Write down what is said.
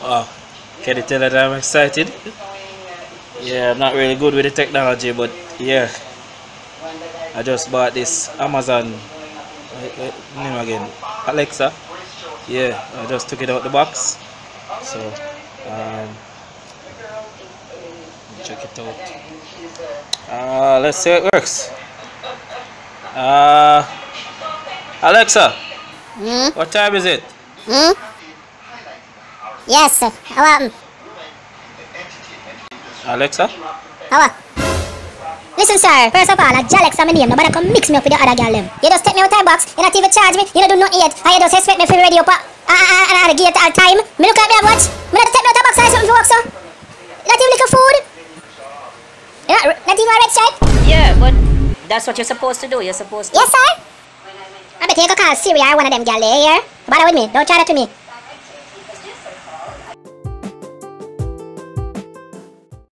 Wow. Can you tell that I'm excited? Yeah, I'm not really good with the technology, but yeah, I just bought this Amazon name again, Alexa. Yeah, I just took it out the box. So, check it out. Let's see how it works. Alexa, Hmm? what time is it? Hmm? Yes, sir. Alexa? How? Listen, sir. First of all, Jalex my name. Nobody come mix me up with the other girl them. You just take me out time box. You not even charge me. You don't do nothing yet. And you just expect me for radio pa. And get all time. Me look at me and watch. Me not take me out time box and something to work, so. Not even little food. You not even a red stripe. Yeah, but that's what you're supposed to do. You're supposed to. Yes, sir. I bet you can call Siri or one of them girl there. Bother with me. Don't try that to me.